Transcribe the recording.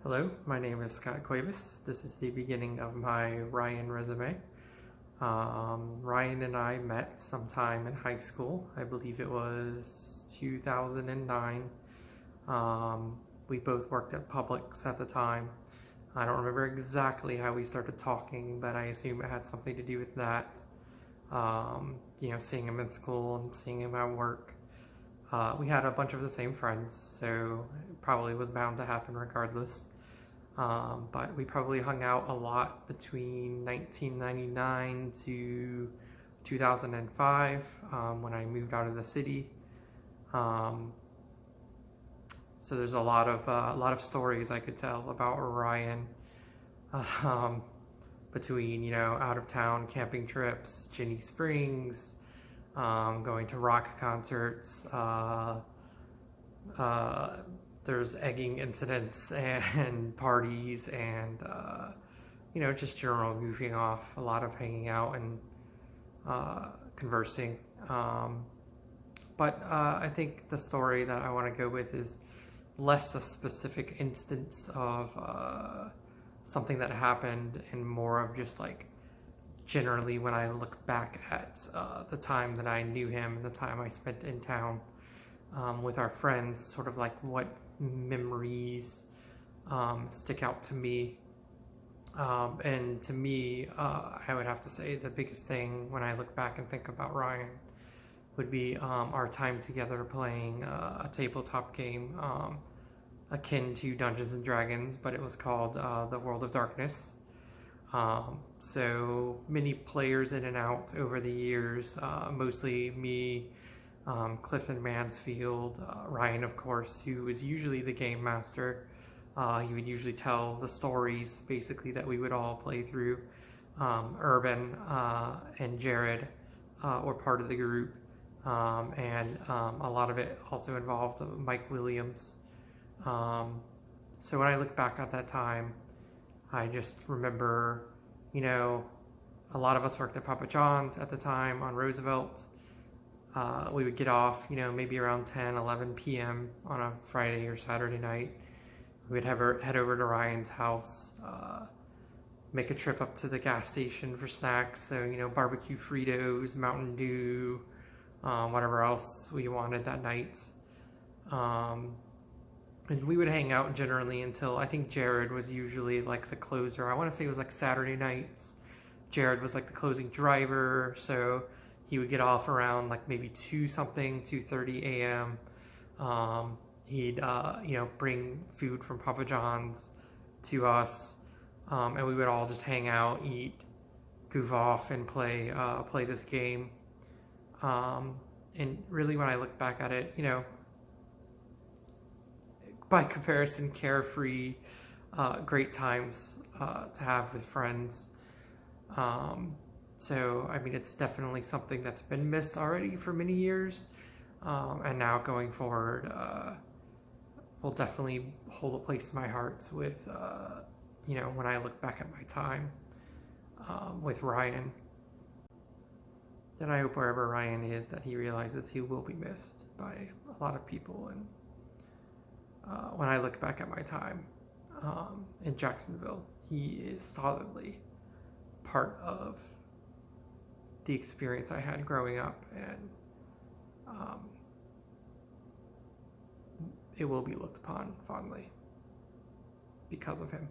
Hello, my name is Scott Cuevas. This is the beginning of my Ryan resume. Ryan and I met sometime in high school. I believe it was 2009. We both worked at Publix at the time. I don't remember exactly how we started talking, but I assume it had something to do with that. Seeing him in school and seeing him at work. We had a bunch of the same friends, so it probably was bound to happen regardless. But we probably hung out a lot between 1999 to 2005 when I moved out of the city. So there's a lot of stories I could tell about Ryan between out of town camping trips, Ginny Springs, going to rock concerts. There's egging incidents and parties and just general goofing off, a lot of hanging out and conversing. But I think the story that I want to go with is less a specific instance of something that happened and more of just like generally when I look back at the time that I knew him and the time I spent in town with our friends, sort of like what memories stick out to me. And to me, I would have to say the biggest thing when I look back and think about Ryan would be our time together playing a tabletop game akin to Dungeons and Dragons, but it was called The World of Darkness. So many players in and out over the years, mostly me, Clifton Mansfield, Ryan, of course, who was usually the game master. He would usually tell the stories, basically, that we would all play through. Urban and Jared were part of the group, and a lot of it also involved Mike Williams. So when I look back at that time, I just remember, a lot of us worked at Papa John's at the time on Roosevelt. We would get off, maybe around 10, 11 p.m. on a Friday or Saturday night. We would head over to Ryan's house, make a trip up to the gas station for snacks. So, barbecue Fritos, Mountain Dew, whatever else we wanted that night. And we would hang out generally until, I think Jared was usually like the closer. I want to say it was like Saturday nights. Jared was like the closing driver, so he would get off around like maybe 2:30 a.m. He'd bring food from Papa John's to us, and we would all just hang out, eat, goof off, and play this game. And really, when I look back at it, by comparison, carefree, great times to have with friends. So, I mean, it's definitely something that's been missed already for many years. And now going forward, will definitely hold a place in my heart with, when I look back at my time with Ryan. And I hope wherever Ryan is that he realizes he will be missed by a lot of people. And when I look back at my time in Jacksonville, he is solidly part of the experience I had growing up, and it will be looked upon fondly because of him.